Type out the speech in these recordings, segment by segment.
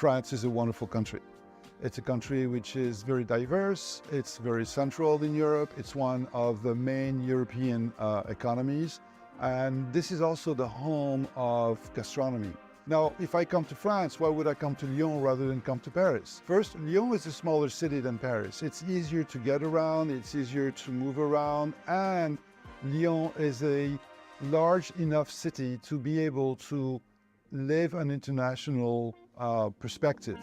France is a wonderful country. It's a country which is very diverse, it's very central in Europe, it's one of the main European economies, and this is also the home of gastronomy. Now, if I come to France, why would I come to Lyon rather than come to Paris? First, Lyon is a smaller city than Paris. It's easier to get around, it's easier to move around, and Lyon is a large enough city to be able to live an international perspective.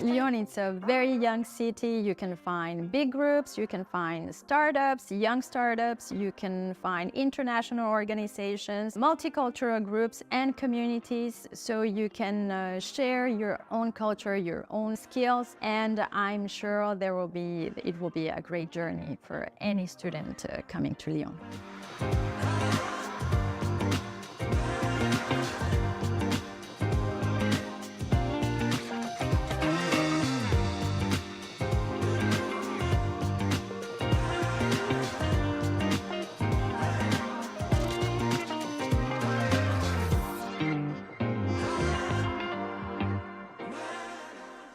Lyon, it's a very young city. You can find big groups, you can find startups, young startups, you can find international organizations, multicultural groups and communities, so you can share your own culture, your own skills, and I'm sure it will be a great journey for any student coming to Lyon.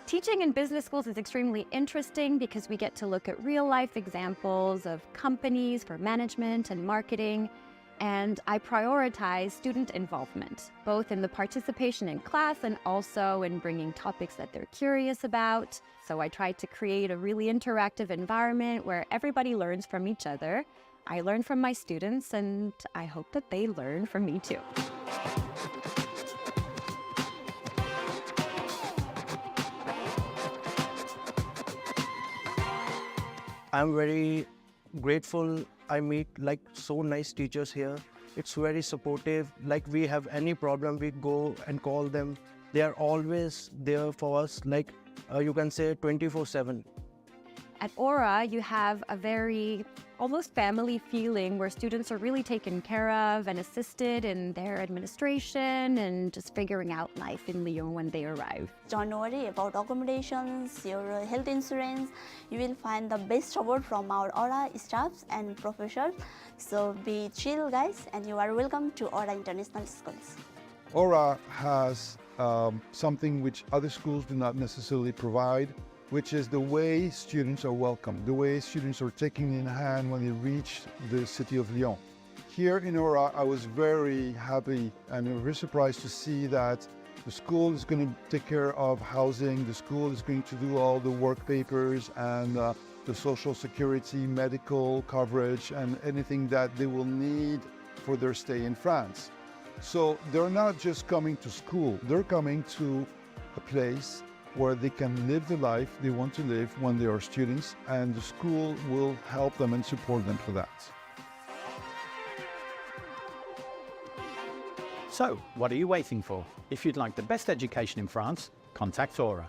Teaching in business schools is extremely interesting because we get to look at real-life examples of companies for management and marketing, and I prioritize student involvement, both in the participation in class and also in bringing topics that they're curious about. So I try to create a really interactive environment where everybody learns from each other. I learn from my students, and I hope that they learn from me too. I'm very grateful. I meet like so nice teachers here. It's very supportive. Like we have any problem, we go and call them. They are always there for us, like you can say 24/7. At Aura, you have a very almost family feeling where students are really taken care of and assisted in their administration and just figuring out life in Lyon when they arrive. Don't worry about accommodations, your health insurance. You will find the best support from our Aura staffs and professors. So be chill, guys, and you are welcome to Aura International Schools. Aura has something which other schools do not necessarily provide, which is the way students are welcomed, the way students are taken in hand when they reach the city of Lyon. Here in Aura, I was very happy and very surprised to see that the school is going to take care of housing, the school is going to do all the work papers and the social security, medical coverage, and anything that they will need for their stay in France. So they're not just coming to school, they're coming to a place where they can live the life they want to live when they are students, and the school will help them and support them for that. So, what are you waiting for? If you'd like the best education in France, contact Aura.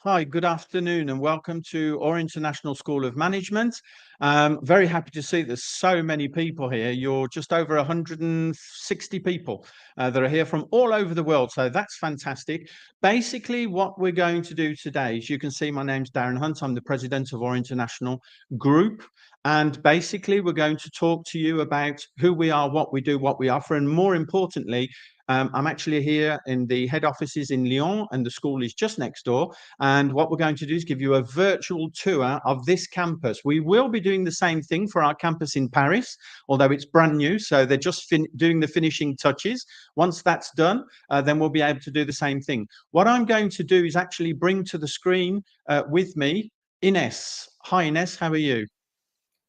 Hi, good afternoon and welcome to Aura International School of Management. Very happy to see there's so many people here. You're just over 160 people that are here from all over the world, so that's fantastic. Basically, what we're going to do today, as you can see, my name's Darren Hunt. I'm the president of Aura International Group. And basically, we're going to talk to you about who we are, what we do, what we offer, and more importantly, I'm actually here in the head offices in Lyon, and the school is just next door. And what we're going to do is give you a virtual tour of this campus. We will be doing the same thing for our campus in Paris, although it's brand new. So they're just doing the finishing touches. Once that's done, then we'll be able to do the same thing. What I'm going to do is actually bring to the screen with me Ines. Hi, Ines. How are you?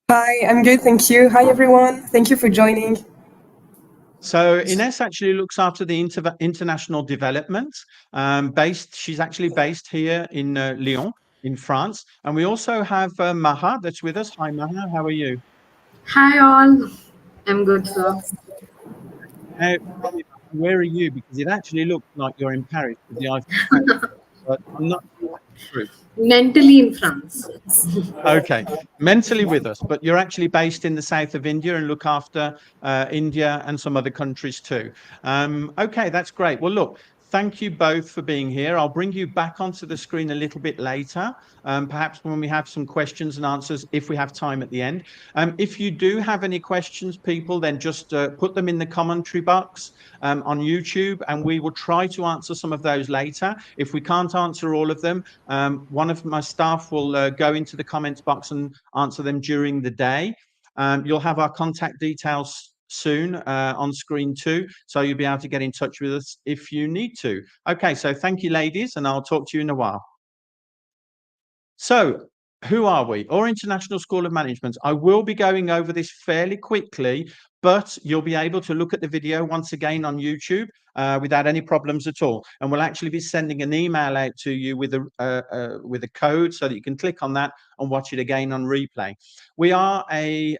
Hi, I'm good, thank you. Hi, everyone. Thank you for joining. So Ines actually looks after the international development. She's actually based here in Lyon, in France. And we also have Maha that's with us. Hi, Maha. How are you? Hi all, I'm good, sir. Where are you? Because it actually looks like you're in Paris with the Eiffel Tower, but I'm not sure True. Mentally in France. Okay, mentally with us, but you're actually based in the south of India and look after India and some other countries too. Okay, that's great. Well, look, thank you both for being here. I'll bring you back onto the screen a little bit later, perhaps when we have some questions and answers, if we have time at the end. If you do have any questions, people, then just put them in the commentary box on YouTube, and we will try to answer some of those later. If we can't answer all of them, one of my staff will go into the comments box and answer them during the day. You'll have our contact details soon on screen too, so you'll be able to get in touch with us if you need to. Okay, so thank you, ladies, and I'll talk to you in a while. So, who are we? Or International School of Management. I will be going over this fairly quickly, but you'll be able to look at the video once again on YouTube without any problems at all. And we'll actually be sending an email out to you with a code so that you can click on that and watch it again on replay. We are a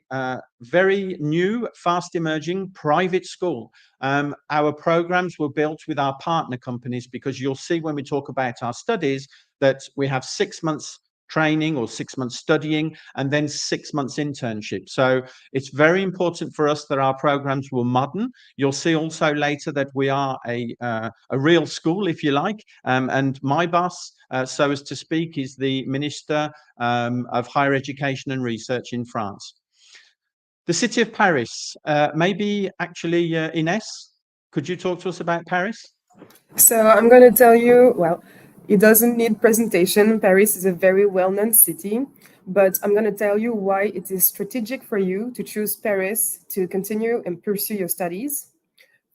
very new, fast emerging private school. Our programs were built with our partner companies, because you'll see when we talk about our studies that we have 6 months training or 6 months studying and then 6 months internship. So it's very important for us that our programs were modern. You'll see also later that we are a real school, if you like, and my boss, so as to speak, is the Minister of Higher Education and Research in France. The city of Paris, maybe actually Ines, could you talk to us about Paris? So I'm going to tell you, well, it doesn't need presentation. Paris is a very well-known city, but I'm going to tell you why it is strategic for you to choose Paris to continue and pursue your studies.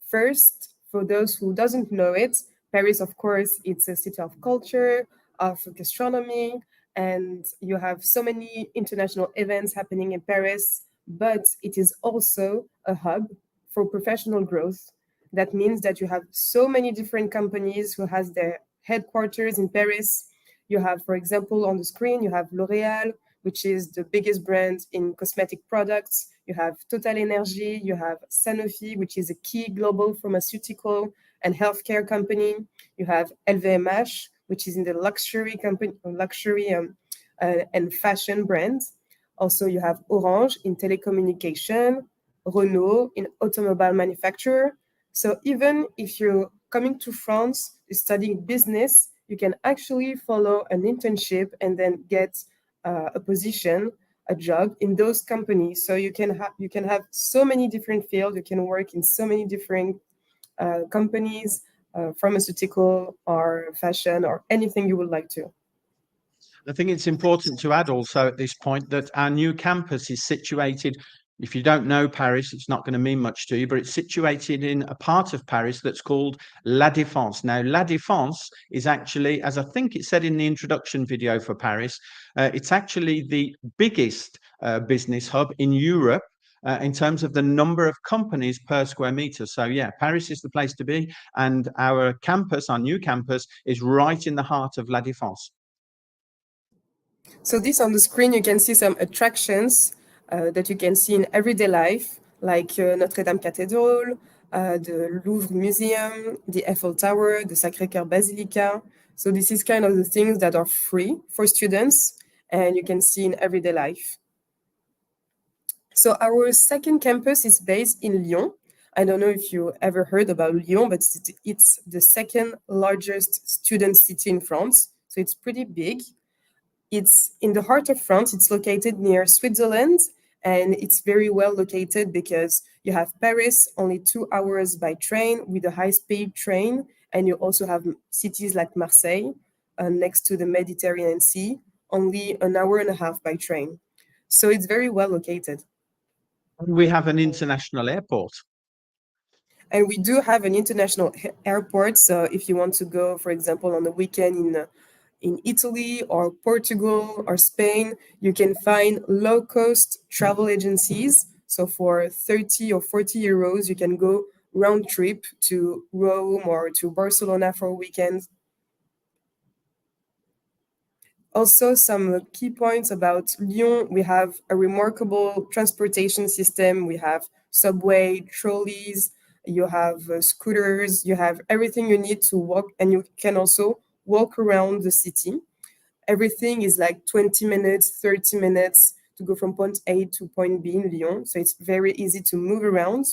First, for those who doesn't know it, Paris, of course, it's a city of culture, of gastronomy, and you have so many international events happening in Paris, but it is also a hub for professional growth. That means that you have so many different companies who has their headquarters in Paris. You have, for example, on the screen, you have L'Oréal, which is the biggest brand in cosmetic products. You have Total Energy, you have Sanofi, which is a key global pharmaceutical and healthcare company. You have LVMH, which is in the luxury company, and fashion brands. Also, you have Orange in telecommunication, Renault in automobile manufacturer. So even if you're coming to France, you're studying business, you can actually follow an internship and then get a position, a job in those companies. So you can have so many different fields. You can work in so many different companies, pharmaceutical or fashion or anything you would like to. I think it's important to add also at this point that our new campus is situated. If you don't know Paris, it's not going to mean much to you, but it's situated in a part of Paris that's called La Défense. Now, La Défense is actually, as I think it said in the introduction video for Paris, it's actually the biggest business hub in Europe in terms of the number of companies per square meter. So yeah, Paris is the place to be. And our campus, our new campus, is right in the heart of La Défense. So this on the screen, you can see some attractions that you can see in everyday life, like Notre Dame Cathedral, the Louvre Museum, the Eiffel Tower, the Sacré-Cœur Basilica. So this is kind of the things that are free for students and you can see in everyday life. So our second campus is based in Lyon. I don't know if you ever heard about Lyon, but it's the second largest student city in France. So it's pretty big. It's in the heart of France. It's located near Switzerland, and it's very well located because you have Paris only 2 hours by train with a high-speed train, and you also have cities like Marseille next to the Mediterranean Sea, only an hour and a half by train. So it's very well located. We have an international airport. And we do have an international airport. So if you want to go, for example, on the weekend in Italy or Portugal or Spain, you can find low-cost travel agencies. So for 30 or 40 euros, you can go round trip to Rome or to Barcelona for a weekend. Also, some key points about Lyon. We have a remarkable transportation system. We have subway, trolleys, you have scooters, you have everything you need to walk, and you can also walk around the city. everything is like 20 minutes, 30 minutes to go from point A to point B in Lyon. So it's very easy to move around.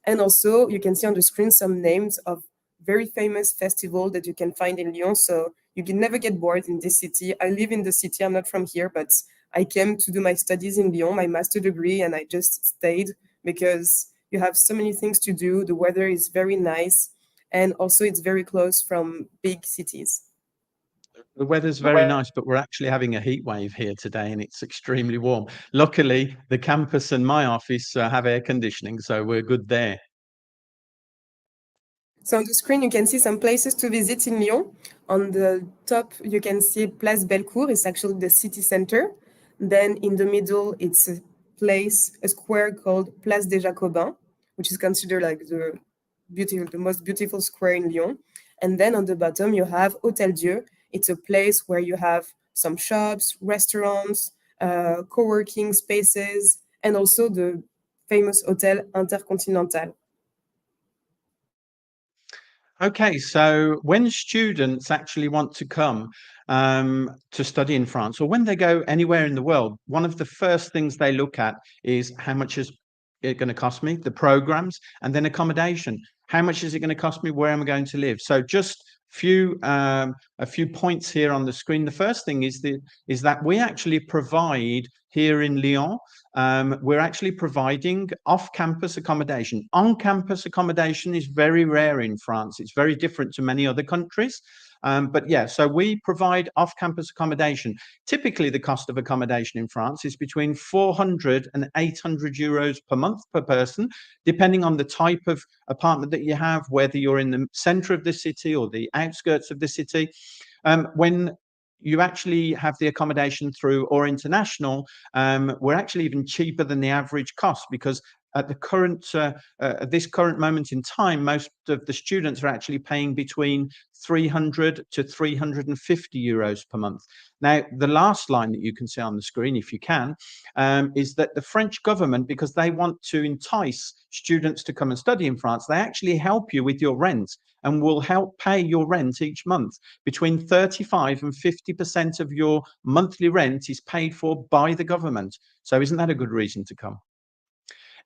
And also you can see on the screen some names of very famous festivals that you can find in Lyon. So you can never get bored in this city. I live in the city, I'm not from here, but I came to do my studies in Lyon, my master degree, and I just stayed because you have so many things to do. The weather is very nice. And also it's very close from big cities. The weather's very nice, but we're actually having a heat wave here today and it's extremely warm. Luckily, the campus and my office have air conditioning, so we're good there. So on the screen, you can see some places to visit in Lyon. On the top, you can see Place Bellecour. It's actually the city center. Then in the middle, it's a place, a square called Place des Jacobins, which is considered like the most beautiful square in Lyon. And then on the bottom, you have Hôtel Dieu. It's a place where you have some shops, restaurants, co-working spaces, and also the famous Hotel Intercontinental. Okay, so when students actually want to come to study in France, or when they go anywhere in the world, one of the first things they look at is how much is it going to cost me, the programs, and then accommodation. How much is it going to cost me? Where am I going to live? So just a few points here on the screen. The first thing is that we actually provide here in Lyon. We're actually providing off-campus accommodation. On-campus accommodation is very rare in France. It's very different to many other countries. But yeah, so we provide off-campus accommodation. Typically, the cost of accommodation in France is between 400 and 800 euros per month per person, depending on the type of apartment that you have, whether you're in the center of the city or the outskirts of the city. When you actually have the accommodation through Or International, we're actually even cheaper than the average cost, because at this current moment in time, most of the students are actually paying between 300 to 350 euros per month. Now, the last line that you can see on the screen, if you can, is that the French government, because they want to entice students to come and study in France, they actually help you with your rent and will help pay your rent each month. Between 35 and 50% of your monthly rent is paid for by the government. So isn't that a good reason to come?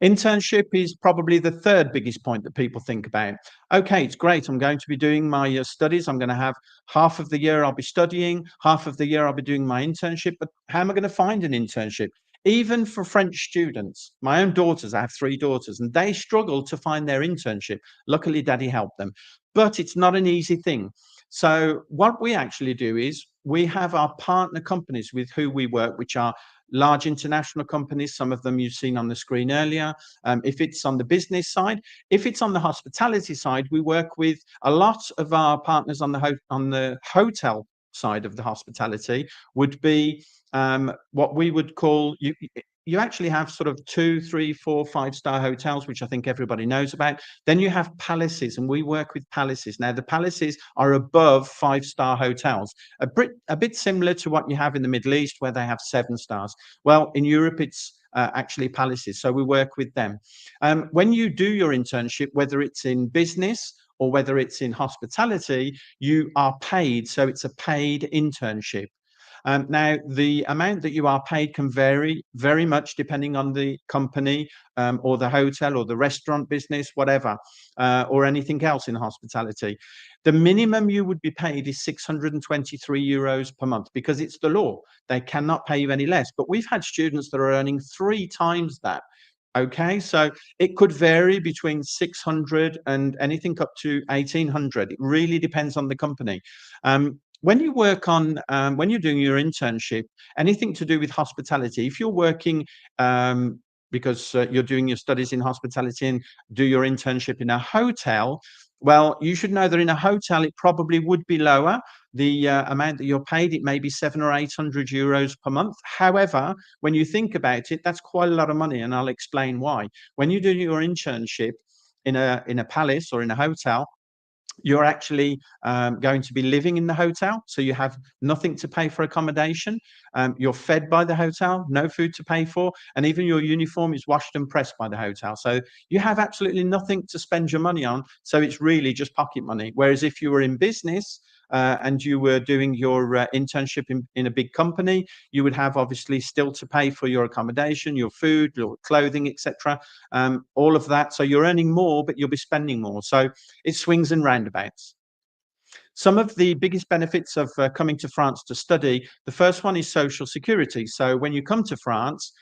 Internship is probably the third biggest point that people think about. Okay, it's great. I'm going to be doing my studies. I'm going to have half of the year I'll be studying, half of the year I'll be doing my internship. But how am I going to find an internship? Even for French students, my own daughters, I have 3 daughters, and they struggle to find their internship. Luckily, Daddy helped them. But it's not an easy thing. So what we actually do is we have our partner companies with who we work, which are large international companies. Some of them you've seen on the screen earlier. If it's on the business side, if it's on the hospitality side, we work with a lot of our partners on the hotel side of the hospitality. Would be what we would call, you actually have sort of 2, 3, 4, 5-star hotels, which I think everybody knows about. Then you have palaces, and we work with palaces. Now, the palaces are above 5-star hotels, a bit similar to what you have in the Middle East, where they have 7 stars. Well, in Europe, it's actually palaces. So we work with them. When you do your internship, whether it's in business or whether it's in hospitality, you are paid. So it's a paid internship. Now, the amount that you are paid can vary very much depending on the company, or the hotel or the restaurant business, whatever, or anything else in hospitality. The minimum you would be paid is 623 euros per month, because it's the law. They cannot pay you any less. But we've had students that are earning 3 times that. Okay, so it could vary between 600 and anything up to 1,800. It really depends on the company. When you work on, when you're doing your internship, anything to do with hospitality, if you're working, because you're doing your studies in hospitality and do your internship in a hotel, well, you should know that in a hotel, it probably would be lower. The amount that you're paid, it may be 700 or 800 euros per month. However, when you think about it, that's quite a lot of money, and I'll explain why. When you do your internship in a palace or in a hotel, you're actually going to be living in the hotel, so you have nothing to pay for accommodation. You're fed by the hotel, no food to pay for, and even your uniform is washed and pressed by the hotel. So you have absolutely nothing to spend your money on, so it's really just pocket money. Whereas if you were in business, and you were doing your internship in a big company, you would have obviously still to pay for your accommodation, your food, your clothing, etc. All of that. So you're earning more, but you'll be spending more. So it swings and roundabouts. Some of the biggest benefits of coming to France to study, the first one is social security. So when you come to France,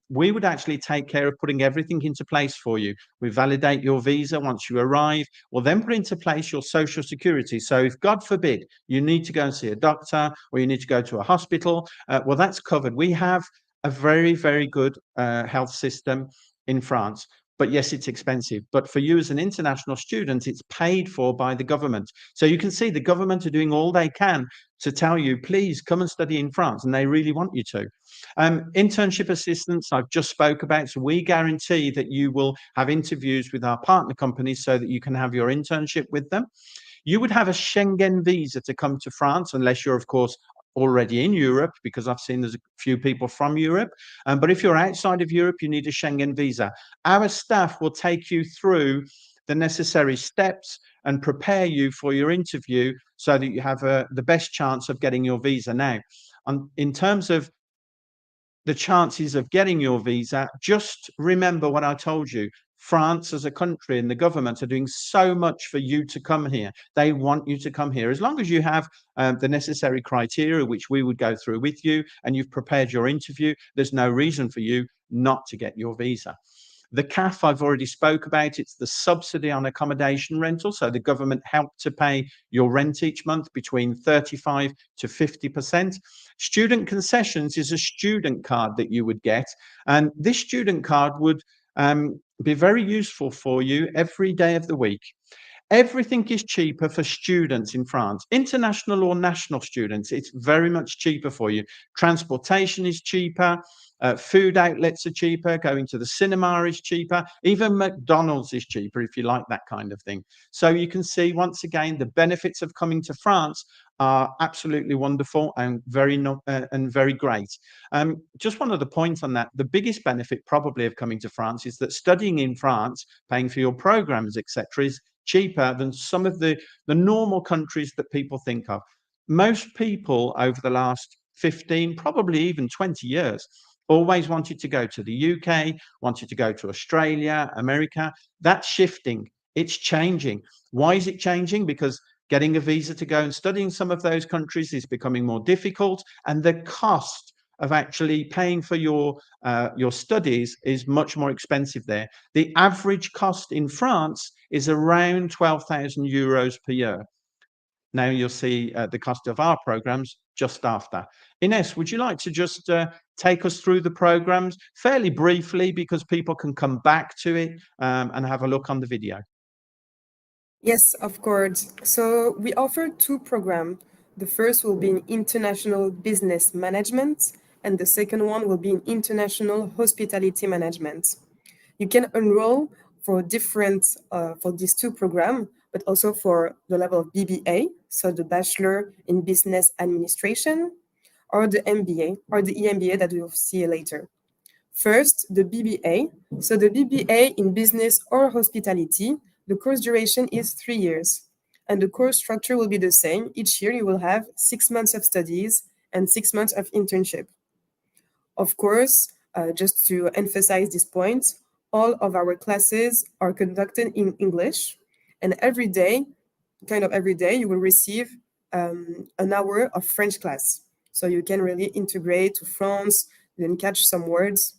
we would actually take care of putting everything into place for you. We validate your visa once you arrive. We'll then put into place your social security. So if, God forbid, you need to go and see a doctor or you need to go to a hospital, well, that's covered. We have a very, very good health system in France. But yes, it's expensive. But for you as an international student, it's paid for by the government. So you can see the government are doing all they can to tell you, please come and study in France. And they really want you to. Internship assistance, I've just spoke about. So we guarantee that you will have interviews with our partner companies so that you can have your internship with them. You would have a Schengen visa to come to France, unless you're, of course, already in Europe, because I've seen there's a few people from Europe. But if you're outside of Europe, you need a Schengen visa. Our staff will take you through the necessary steps and prepare you for your interview so that you have the best chance of getting your visa. Now, in terms of the chances of getting your visa, just remember what I told you. France as a country and the government are doing so much for you to come here. They want you to come here. As long as you have the necessary criteria, which we would go through with you, and you've prepared your interview, there's no reason for you not to get your visa. The CAF I've already spoke about. It's the subsidy on accommodation rental. So the government helped to pay your rent each month between 35 to 50%. Student concessions is a student card that you would get. And this student card would be very useful for you every day of the week. Everything is cheaper for students in France, international or national students. It's very much cheaper for you. Transportation is cheaper. Food outlets are cheaper. Going to the cinema is cheaper. Even McDonald's is cheaper if you like that kind of thing. So you can see, once again, the benefits of coming to France are absolutely wonderful and very great. Just one other point on that. The biggest benefit probably of coming to France is that studying in France, paying for your programs, etc., is cheaper than some of the normal countries that people think of. Most people over the last 15, probably even 20 years, always wanted to go to the UK, wanted to go to Australia, America. That's shifting. It's changing. Why is it changing? Because getting a visa to go and study in some of those countries is becoming more difficult, and the cost of actually paying for your studies is much more expensive there. The average cost in France is around 12,000 euros per year. Now you'll see the cost of our programs just after. Ines, would you like to just take us through the programs fairly briefly, because people can come back to it and have a look on the video? Yes, of course. So we offer two programs. The first will be in International Business Management, and the second one will be in International Hospitality Management. You can enroll for these two programs, but also for the level of BBA, so the Bachelor in Business Administration, or the MBA, or the EMBA that we'll see later. First, the BBA. So the BBA in Business or Hospitality, the course duration is 3 years. And the course structure will be the same. Each year you will have 6 months of studies and 6 months of internship. Of course, just to emphasize this point, all of our classes are conducted in English. And every day, you will receive an hour of French class. So you can really integrate to France, then catch some words.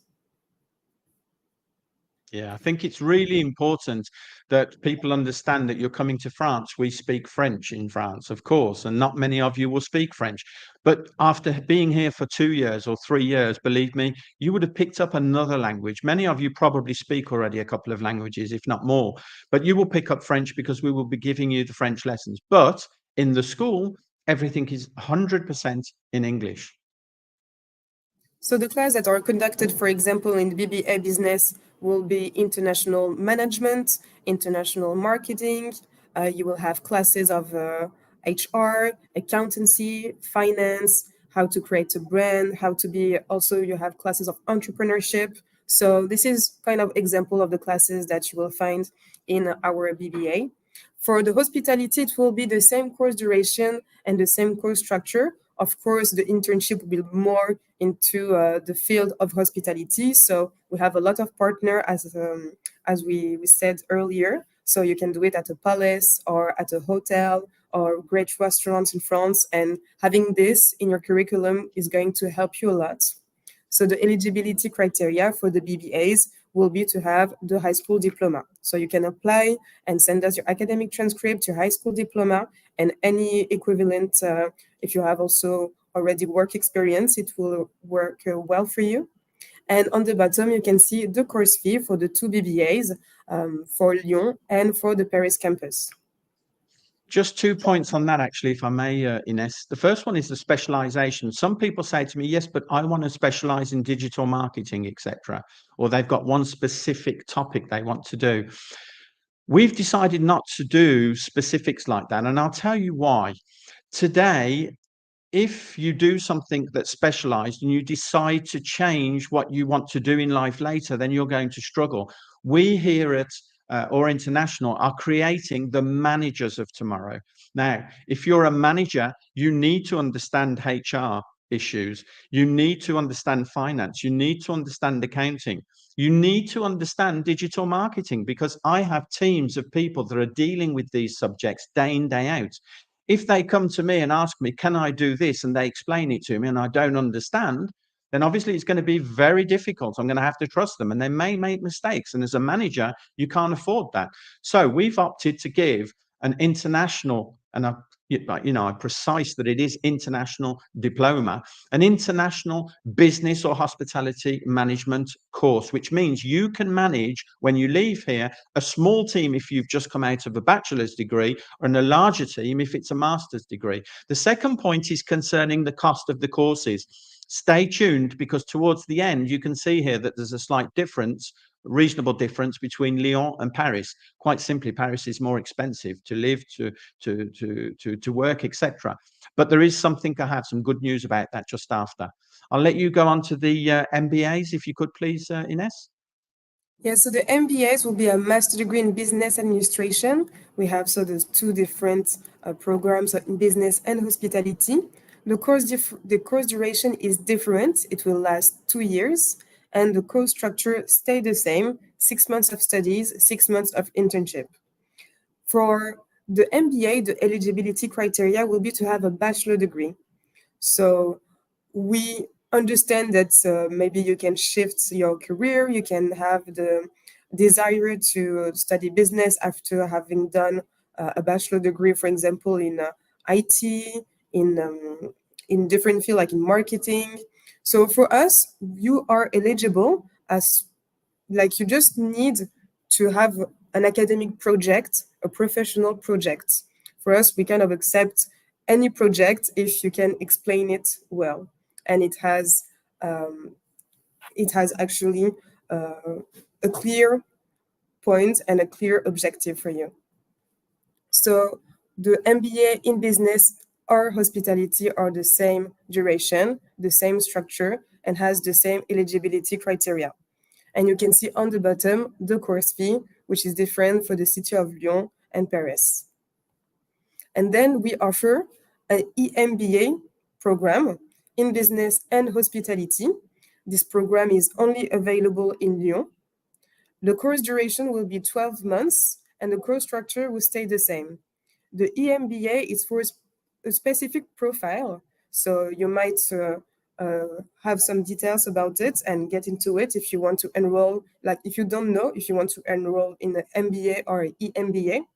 Yeah, I think it's really important that people understand that you're coming to France. We speak French in France, of course, and not many of you will speak French. But after being here for 2 years or 3 years, believe me, you would have picked up another language. Many of you probably speak already a couple of languages, if not more. But you will pick up French because we will be giving you the French lessons. But in the school, everything is 100% in English. So the classes that are conducted, for example, in the BBA business will be international management, international marketing. You will have classes of HR, accountancy, finance, how to create a brand, you have classes of entrepreneurship. So this is kind of example of the classes that you will find in our BBA. For the hospitality, it will be the same course duration and the same course structure. Of course, the internship will be more into the field of hospitality. So we have a lot of partner, as we said earlier. So you can do it at a palace or at a hotel or great restaurants in France. And having this in your curriculum is going to help you a lot. So the eligibility criteria for the BBAs will be to have the high school diploma. So you can apply and send us your academic transcript, your high school diploma, and any equivalent. If you have also already work experience, it will work well for you. And on the bottom, you can see the course fee for the 2 BBAs for Lyon and for the Paris campus. Just 2 points on that, actually, if I may, Ines. The first one is the specialization. Some people say to me, yes, but I want to specialize in digital marketing, etc. Or they've got one specific topic they want to do. We've decided not to do specifics like that, and I'll tell you why. Today, if you do something that's specialized and you decide to change what you want to do in life later, then you're going to struggle. We here at or International are creating the managers of tomorrow. Now, if you're a manager, you need to understand HR issues. You need to understand finance. You need to understand accounting. You need to understand digital marketing, because I have teams of people that are dealing with these subjects day in, day out. If they come to me and ask me, can I do this? And they explain it to me and I don't understand, then obviously it's going to be very difficult. I'm going to have to trust them and they may make mistakes. And as a manager, you can't afford that. So we've opted to give an international, and I'm precise that it is international diploma, an international business or hospitality management course, which means you can manage when you leave here a small team if you've just come out of a bachelor's degree, or in a larger team if it's a master's degree. The second point is concerning the cost of the courses. Stay tuned, because towards the end you can see here that there's a slight difference, reasonable difference between Lyon and Paris. Quite simply, Paris is more expensive to live, to work, etc. But there is something, I have some good news about that just after. I'll let you go on to the MBAs, if you could please, Ines. Yeah, so the MBAs will be a master degree in business administration. We have there's two different programs in business and hospitality. The course duration is different. It will last 2 years, and the course structure stay the same: 6 months of studies, 6 months of internship. For the MBA, the eligibility criteria will be to have a bachelor degree. So we understand that maybe you can shift your career, you can have the desire to study business after having done a bachelor degree, for example, in IT, in different fields like in marketing. So for us, you are eligible as, like, you just need to have an academic project, a professional project. For us, we kind of accept any project if you can explain it well, and it has actually a clear point and a clear objective for you. So the MBA in business or hospitality are the same duration, the same structure, and has the same eligibility criteria. And you can see on the bottom the course fee, which is different for the city of Lyon and Paris. And then we offer an EMBA program in business and hospitality. This program is only available in Lyon. The course duration will be 12 months and the course structure will stay the same. The EMBA is for a specific profile, so you might have some details about it and get into it if you want to enroll, like if you don't know if you want to enroll in an MBA or an EMBA.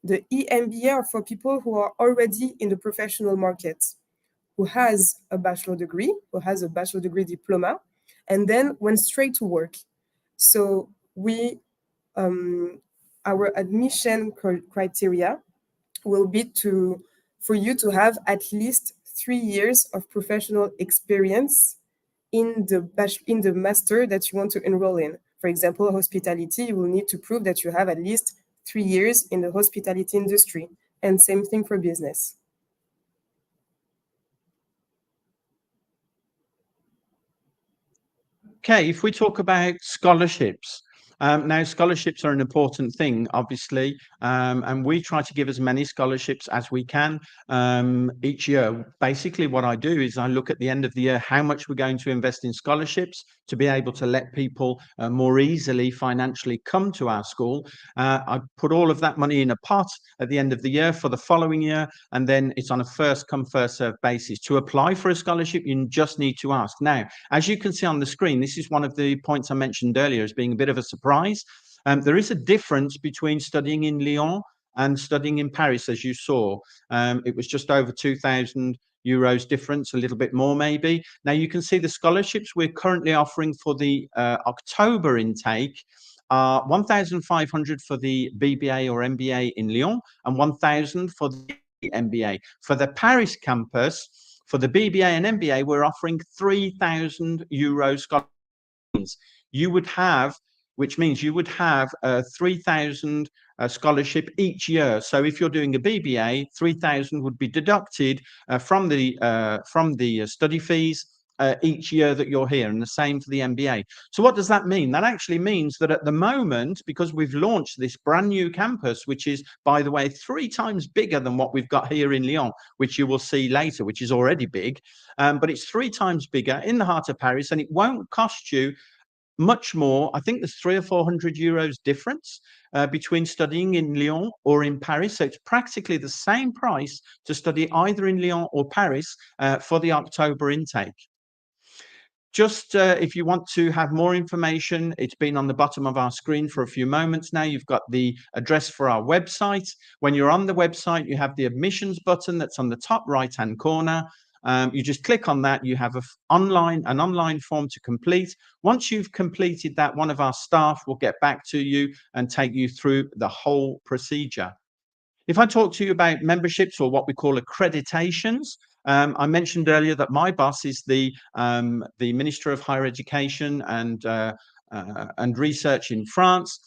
The EMBA are for people who are already in the professional market, who has a bachelor degree, who has a bachelor degree diploma, and then went straight to work. So our admission criteria will be for you to have at least 3 years of professional experience in the master that you want to enroll in. For example, hospitality, you will need to prove that you have at least 3 years in the hospitality industry, and same thing for business. Okay, if we talk about scholarships, Now, scholarships are an important thing, obviously, and we try to give as many scholarships as we can each year. Basically, what I do is I look at the end of the year how much we're going to invest in scholarships to be able to let people more easily financially come to our school. I put all of that money in a pot at the end of the year for the following year, and then it's on a first come, first served basis. To apply for a scholarship, you just need to ask. Now, as you can see on the screen, this is one of the points I mentioned earlier as being a bit of a surprise. There is a difference between studying in Lyon and studying in Paris, as you saw. It was just over €2,000 difference, a little bit more maybe. Now you can see the scholarships we're currently offering for the October intake are 1,500 for the BBA or MBA in Lyon and 1,000 for the MBA. For the Paris campus, for the BBA and MBA, we're offering €3,000 scholarships. You would have, which means you would have a 3,000 scholarship each year. So if you're doing a BBA, 3,000 would be deducted from the study fees each year that you're here, and the same for the MBA. So what does that mean? That actually means that at the moment, because we've launched this brand new campus, which is, by the way, 3 times bigger than what we've got here in Lyon, which you will see later, which is already big, but it's 3 times bigger in the heart of Paris, and it won't cost you much more. I think there's €300 or €400 difference between studying in Lyon or in Paris. So it's practically the same price to study either in Lyon or Paris for the October intake. Just if you want to have more information, it's been on the bottom of our screen for a few moments now. You've got the address for our website. When you're on the website, you have the admissions button that's on the top right-hand corner. You just click on that. You have an online form to complete. Once you've completed that, one of our staff will get back to you and take you through the whole procedure. If I talk to you about memberships, or what we call accreditations, I mentioned earlier that my boss is the Minister of Higher Education and Research in France.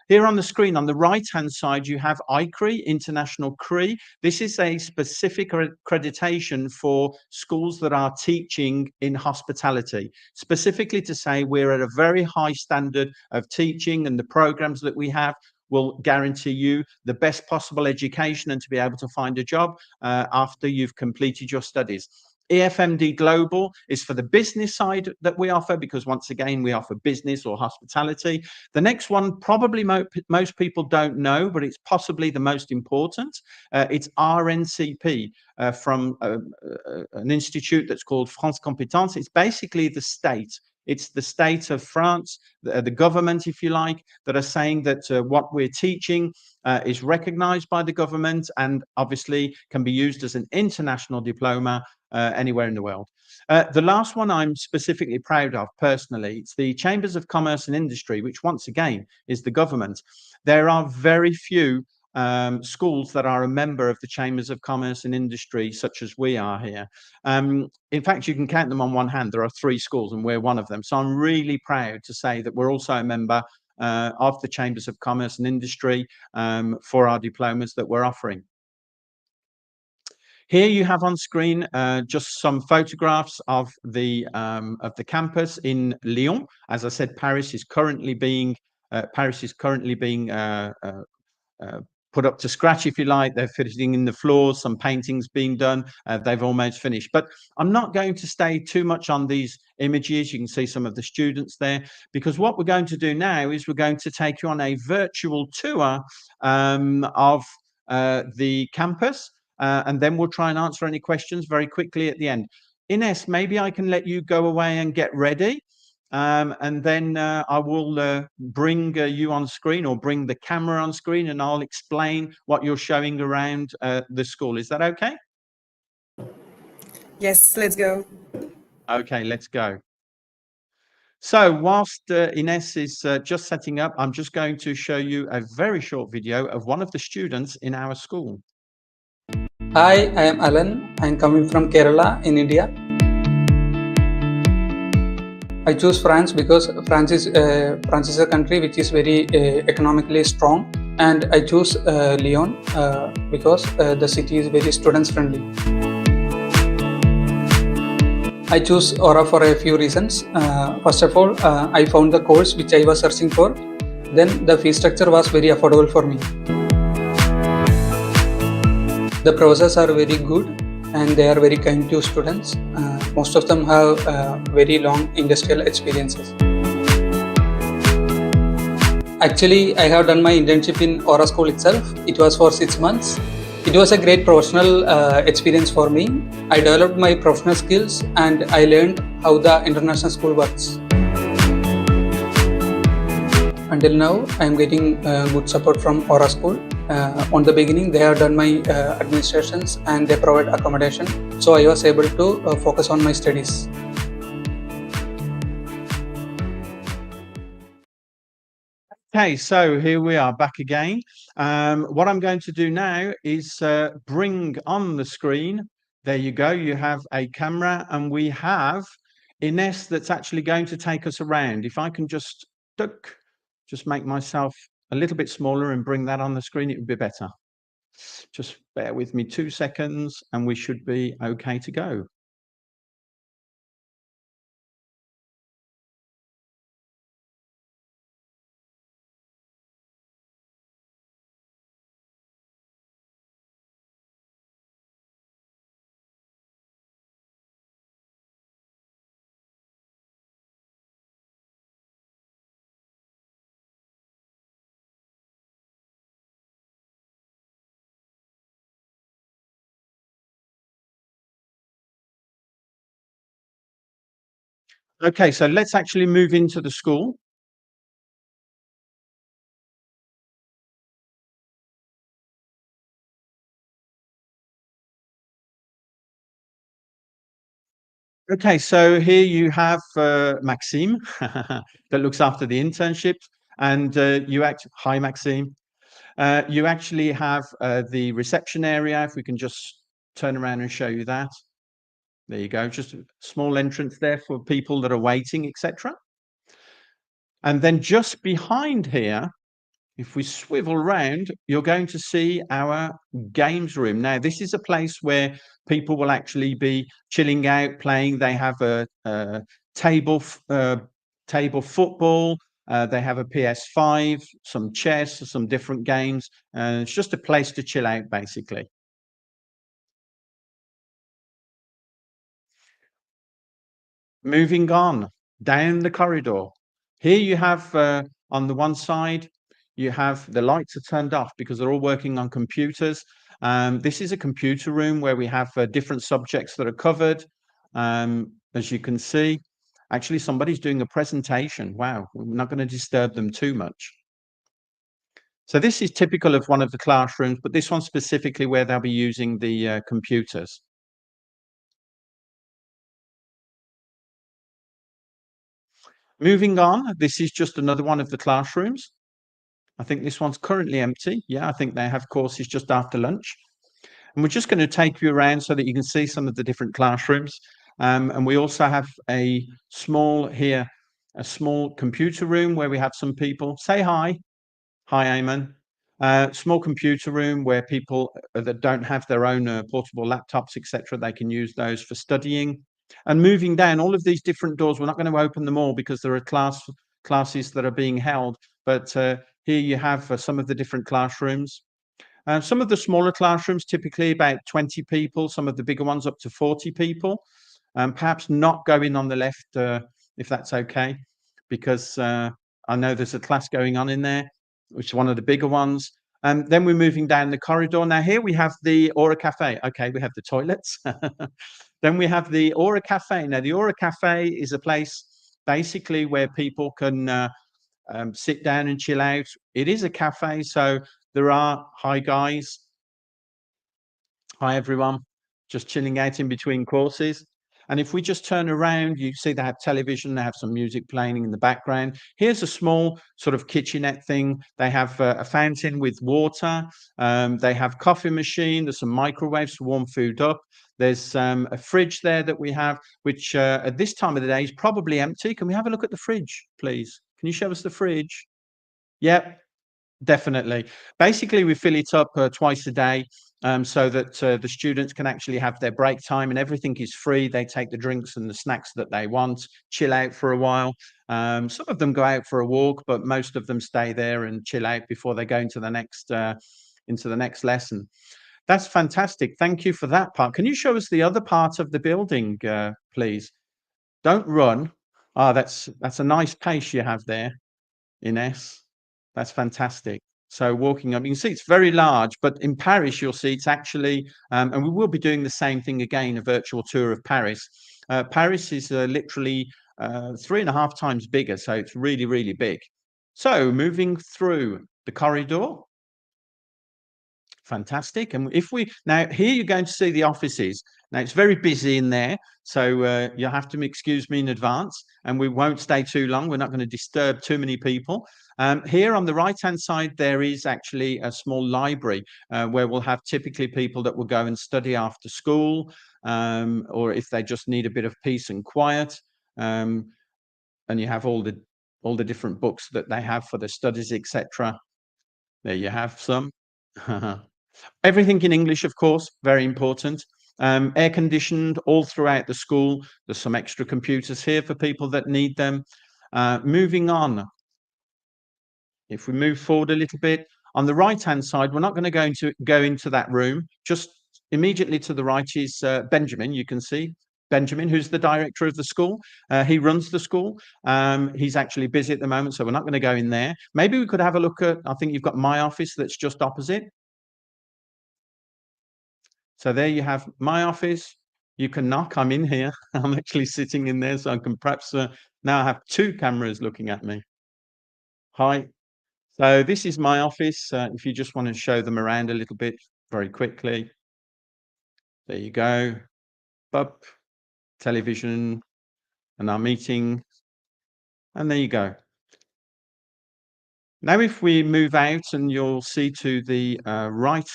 Here on the screen, on the right-hand side, you have ICRI, International CRI. This is a specific accreditation for schools that are teaching in hospitality, specifically to say we're at a very high standard of teaching, and the programs that we have will guarantee you the best possible education and to be able to find a job after you've completed your studies. EFMD Global is for the business side that we offer, because once again, we offer business or hospitality. The next one, probably most people don't know, but it's possibly the most important. It's RNCP from an institute that's called France Compétences. It's basically the state. It's the state of France, the government, if you like, that are saying that what we're teaching is recognized by the government and obviously can be used as an international diploma anywhere in the world. The last one I'm specifically proud of personally, it's the Chambers of Commerce and Industry, which once again is the government. There are very few schools that are a member of the Chambers of Commerce and Industry, such as we are here. In fact, you can count them on one hand. There are 3 schools and we're one of them. So I'm really proud to say that we're also a member of the Chambers of Commerce and Industry for our diplomas that we're offering. Here you have on screen just some photographs of the campus in Lyon. As I said, Paris is currently being put up to scratch, if you like. They're fitting in the floors, some paintings being done. They've almost finished. But I'm not going to stay too much on these images. You can see some of the students there, because what we're going to do now is we're going to take you on a virtual tour of the campus. And then we'll try and answer any questions very quickly at the end. Ines, maybe I can let you go away and get ready. And then I will bring you on screen, or bring the camera on screen, and I'll explain what you're showing around the school. Is that okay? Yes, let's go. Okay, let's go. So whilst Ines is just setting up, I'm just going to show you a very short video of one of the students in our school. Hi, I am Alan. I am coming from Kerala in India. I choose France because France is a country which is very economically strong, and I choose Lyon because the city is very students friendly. I choose Aura for a few reasons. First of all, I found the course which I was searching for. Then the fee structure was very affordable for me. The professors are very good and they are very kind to students. Most of them have very long industrial experiences. Actually, I have done my internship in Aura School itself. It was for 6 months. It was a great professional experience for me. I developed my professional skills and I learned how the international school works. Until now, I am getting good support from Aura School. On the beginning, they have done my administrations and they provide accommodation. So I was able to focus on my studies. Okay, so here we are back again. What I'm going to do now is bring on the screen. There you go. You have a camera and we have Ines that's actually going to take us around. If I can just make myself a little bit smaller and bring that on the screen, it would be better. Just bear with me 2 seconds and we should be okay to go. Okay, so let's actually move into the school. Okay, so here you have Maxime that looks after the internship, and hi Maxime. You actually have the reception area. If we can just turn around and show you that. There you go, just a small entrance there for people that are waiting, etc. And then just behind here, if we swivel around, you're going to see our games room. Now, this is a place where people will actually be chilling out, playing. They have a table football. They have a PS5, some chess, some different games. It's just a place to chill out, basically. Moving on down the corridor. Here you have on the one side, you have the lights are turned off because they're all working on computers. This is a computer room where we have different subjects that are covered. As you can see, actually somebody's doing a presentation. Wow, we're not going to disturb them too much. So this is typical of one of the classrooms, but this one specifically where they'll be using the computers. Moving on, this is just another one of the classrooms. I think this one's currently empty. Yeah, I think they have courses just after lunch. And we're just going to take you around so that you can see some of the different classrooms. And we also have a small computer room where we have some people. Say hi. Hi, Eamon. Small computer room where people that don't have their own portable laptops, etc., they can use those for studying. And moving down, all of these different doors, we're not going to open them all because there are classes that are being held. But here you have some of the different classrooms. Some of the smaller classrooms, typically about 20 people, some of the bigger ones up to 40 people. Perhaps not going on the left, if that's okay, because I know there's a class going on in there, which is one of the bigger ones. And then we're moving down the corridor. Now here we have the Aura Cafe. Okay, we have the toilets. Then we have the Aura Cafe. Now the Aura Cafe is a place basically where people can sit down and chill out. It is a cafe, so there are hi guys, hi everyone, just chilling out in between courses. And if we just turn around, you see they have television, they have some music playing in the background. Here's a small sort of kitchenette thing. They have a fountain with water. They have coffee machine. There's some microwaves to warm food up. There's a fridge there that we have, which at this time of the day is probably empty. Can we have a look at the fridge, please? Can you show us the fridge? Yep, definitely. Basically, we fill it up twice a day. so that the students can actually have their break time and everything is free. They take the drinks and the snacks that they want, chill out for a while. Some of them go out for a walk, but most of them stay there and chill out before they go into the next lesson. That's fantastic. Thank you for that part. Can you show us the other part of the building, please? Don't run. Ah, that's a nice pace you have there, Ines. That's fantastic. So walking up, you can see it's very large, but in Paris, you'll see it's actually, and we will be doing the same thing again, a virtual tour of Paris. Paris is literally 3.5 times bigger, so it's really, really big. So moving through the corridor. Fantastic. And if we now here you're going to see the offices. Now it's very busy in there, so you'll have to excuse me in advance, and we won't stay too long. We're not going to disturb too many people. Here on the right hand side, there is actually a small library where we'll have typically people that will go and study after school, or if they just need a bit of peace and quiet. And you have all the different books that they have for their studies, etc. There you have some. Everything in English, of course, very important. Air conditioned all throughout the school. There's some extra computers here for people that need them. Moving on. If we move forward a little bit, on the right-hand side, we're not going to go into that room. Just immediately to the right is Benjamin. You can see Benjamin, who's the director of the school. He runs the school. He's actually busy at the moment, so we're not going to go in there. Maybe we could have a look at, I think you've got my office that's just opposite. So there you have my office. You can knock. I'm in here. I'm actually sitting in there, so I can perhaps now I have 2 cameras looking at me. Hi. So this is my office. If you just want to show them around a little bit very quickly. There you go. Up, television, and our meeting. And there you go. Now if we move out, and you'll see to the right,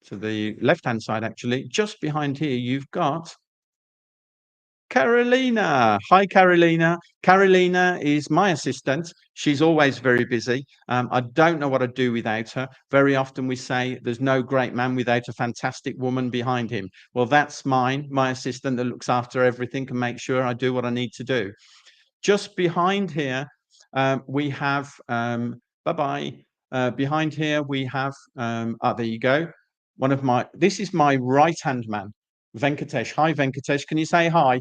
to the left-hand side actually, just behind here, you've got Carolina. Hi, Carolina. Carolina is my assistant. She's always very busy. I don't know what I'd do without her. Very often we say there's no great man without a fantastic woman behind him. Well, that's my assistant that looks after everything and makes sure I do what I need to do. Just behind here, we have, bye-bye. Behind here, we have, there you go. This is my right-hand man, Venkatesh. Hi, Venkatesh. Can you say hi?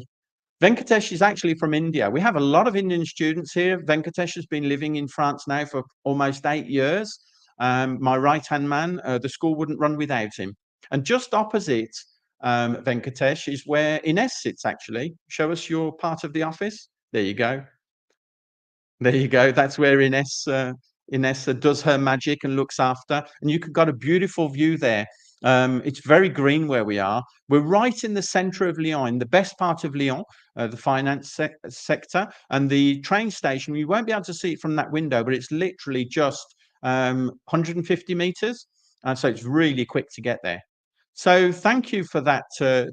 Venkatesh is actually from India. We have a lot of Indian students here. Venkatesh has been living in France now for almost 8 years. My right-hand man, the school wouldn't run without him. And just opposite Venkatesh is where Ines sits, actually. Show us your part of the office. There you go. There you go. That's where Ines does her magic and looks after. And you've got a beautiful view there. It's very green where we are. We're right in the center of Lyon, the best part of Lyon, the finance sector, and the train station. You won't be able to see it from that window, but it's literally just 150 meters. So it's really quick to get there. So thank you for that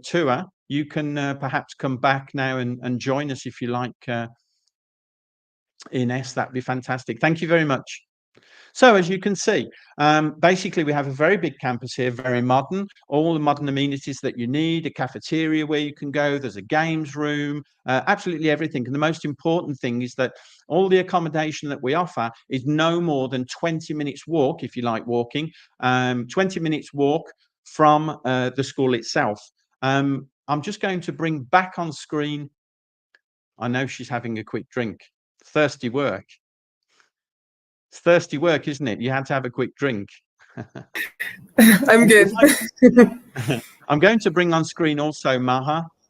tour. You can perhaps come back now and join us if you like, Ines. That'd be fantastic. Thank you very much. So as you can see, basically we have a very big campus here, very modern, all the modern amenities that you need, a cafeteria where you can go, there's a games room, absolutely everything. And the most important thing is that all the accommodation that we offer is no more than 20 minutes walk, if you like walking, 20 minutes walk from the school itself. I'm just going to bring back on screen, I know she's having a quick drink, thirsty work. It's thirsty work, isn't it? You had to have a quick drink. I'm good. I'm going to bring on screen also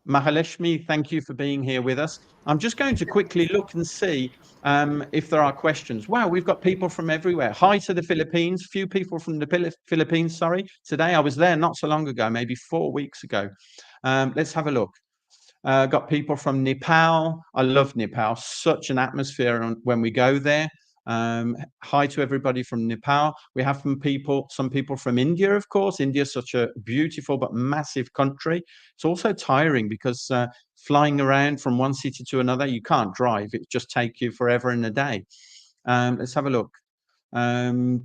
Mahaleshmi, thank you for being here with us. I'm just going to quickly look and see if there are questions. Wow, we've got people from everywhere. Hi to the Philippines. Few people from the Philippines, sorry. Today I was there not so long ago, maybe 4 weeks ago. Let's have a look. Got people from Nepal. I love Nepal. Such an atmosphere when we go there. Hi to everybody from Nepal. We have some people from India, of course. India is such a beautiful but massive country. It's also tiring because flying around from one city to another, you can't drive. It just takes you forever and a day. Let's have a look. We've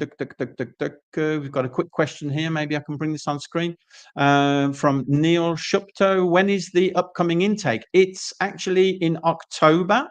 got a quick question here. Maybe I can bring this on screen from Neil Shupto. When is the upcoming intake? It's actually in October.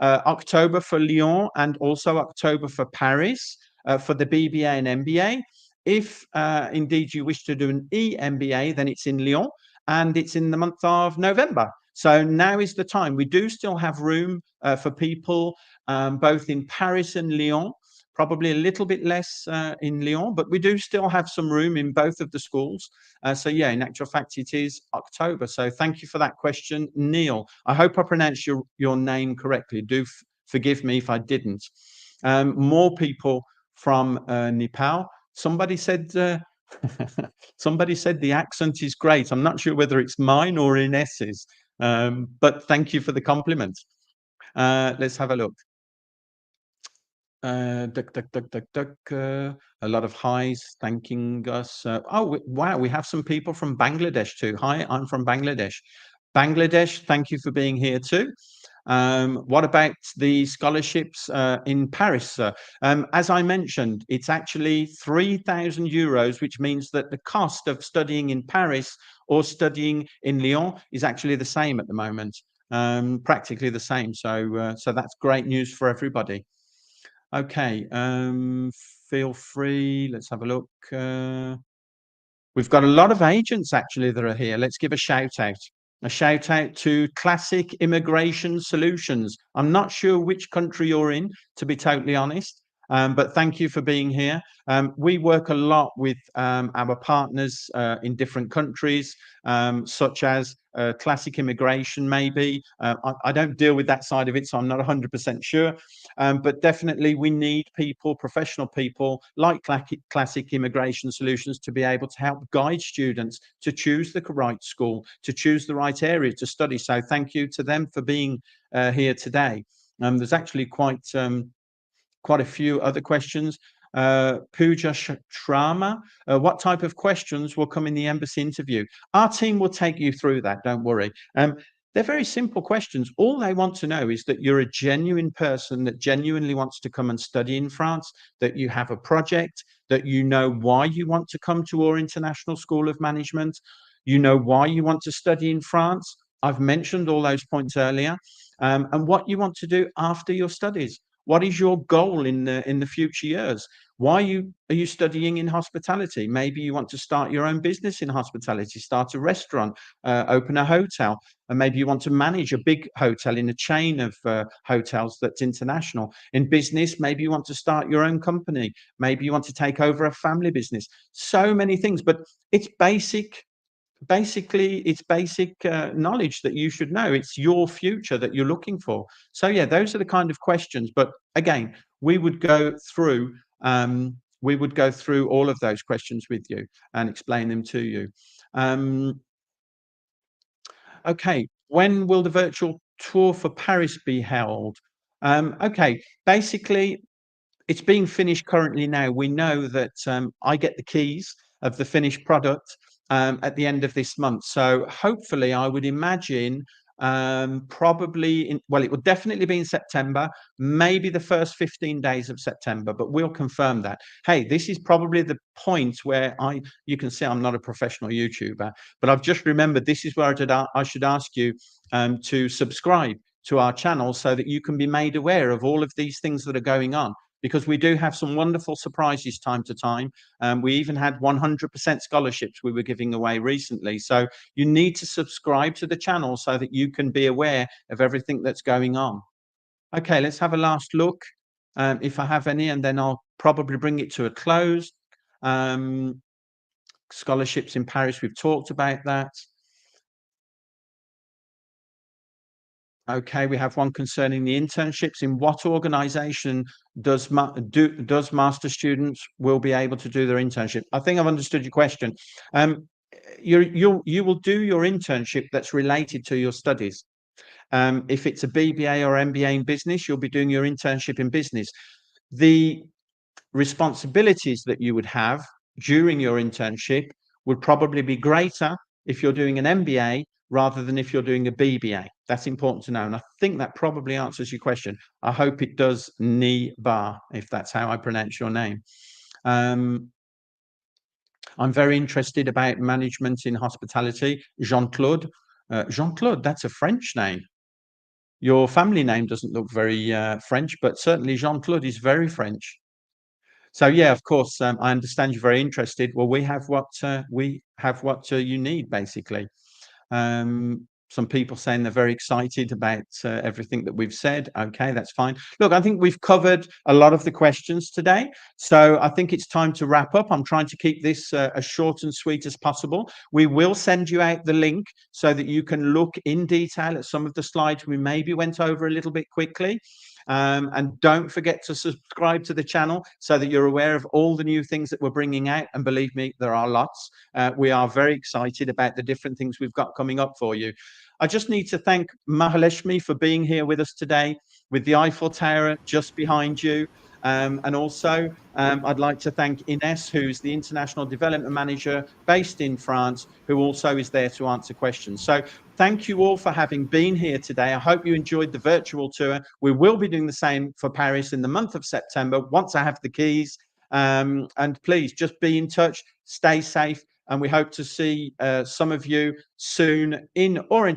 October for Lyon and also October for Paris for the BBA and MBA. If indeed you wish to do an EMBA, then it's in Lyon and it's in the month of November. So now is the time. We do still have room for people both in Paris and Lyon, probably a little bit less in Lyon, but we do still have some room in both of the schools. So yeah, in actual fact, it is October. So thank you for that question, Neil. I hope I pronounced your name correctly. Do forgive me if I didn't. More people from Nepal. Somebody said somebody said the accent is great. I'm not sure whether it's mine or Iness's, but thank you for the compliment. Let's have a look. A lot of highs thanking us. Wow, we have some people from Bangladesh too. Hi, I'm from Bangladesh. Bangladesh, thank you for being here too. What about the scholarships in Paris? As I mentioned, it's actually 3,000 euros, which means that the cost of studying in Paris or studying in Lyon is actually the same at the moment, practically the same. So that's great news for everybody. Okay, feel free. Let's have a look. We've got a lot of agents actually that are here. Let's give a shout out. A shout out to Classic Immigration Solutions. I'm not sure which country you're in, to be totally honest, but thank you for being here. We work a lot with our partners in different countries, such as Classic Immigration, maybe. I don't deal with that side of it, so I'm not 100% sure. But definitely we need people, professional people like Classic Immigration Solutions to be able to help guide students to choose the right school, to choose the right area to study. So thank you to them for being here today. There's actually quite a few other questions. Pooja Shrama, what type of questions will come in the embassy interview? Our team will take you through that, don't worry. They're very simple questions. All they want to know is that you're a genuine person that genuinely wants to come and study in France, that you have a project, that you know why you want to come to our International School of Management, you know why you want to study in France. I've mentioned all those points earlier, and what you want to do after your studies. What is your goal in the future years? Why are you studying in hospitality? Maybe you want to start your own business in hospitality, start a restaurant, open a hotel, and maybe you want to manage a big hotel in a chain of hotels that's international. In business, maybe you want to start your own company. Maybe you want to take over a family business. So many things, but it's basically it's basic knowledge that you should know. It's your future that you're looking for. So yeah, those are the kind of questions, but again, we would go through all of those questions with you and explain them to you. Okay, when will the virtual tour for Paris be held? Okay, basically it's being finished currently now. We know that I get the keys of the finished product at the end of this month. So hopefully I would imagine probably it will definitely be in September, maybe the first 15 days of September, but we'll confirm that. Hey, this is probably the point where you can see I'm not a professional YouTuber, but I've just remembered this is where I should ask you to subscribe to our channel so that you can be made aware of all of these things that are going on, because we do have some wonderful surprises time to time. We even had 100% scholarships we were giving away recently. So you need to subscribe to the channel so that you can be aware of everything that's going on. Okay, let's have a last look if I have any, and then I'll probably bring it to a close. Scholarships in Paris, we've talked about that. Okay, we have one concerning the internships. In what organization does master students will be able to do their internship? I think I've understood your question. You will do your internship that's related to your studies. If it's a BBA or MBA in business, you'll be doing your internship in business. The responsibilities that you would have during your internship would probably be greater if you're doing an MBA rather than if you're doing a BBA. That's important to know. And I think that probably answers your question. I hope it does, Nibar, if that's how I pronounce your name. I'm very interested about management in hospitality. Jean-Claude. Jean-Claude, that's a French name. Your family name doesn't look very French, but certainly Jean-Claude is very French. So yeah, of course, I understand you're very interested. Well, we have what you need, basically. Some people saying they're very excited about everything that we've said. Okay, that's fine. Look, I think we've covered a lot of the questions today. So I think it's time to wrap up. I'm trying to keep this as short and sweet as possible. We will send you out the link so that you can look in detail at some of the slides we maybe went over a little bit quickly. And don't forget to subscribe to the channel so that you're aware of all the new things that we're bringing out. And believe me, there are lots. We are very excited about the different things we've got coming up for you. I just need to thank Mahaleshmi for being here with us today, with the Eiffel Tower just behind you. And also, I'd like to thank Ines, who's the International Development Manager based in France, who also is there to answer questions. So thank you all for having been here today. I hope you enjoyed the virtual tour. We will be doing the same for Paris in the month of September, once I have the keys. And please just be in touch, stay safe, and we hope to see some of you soon in Orange.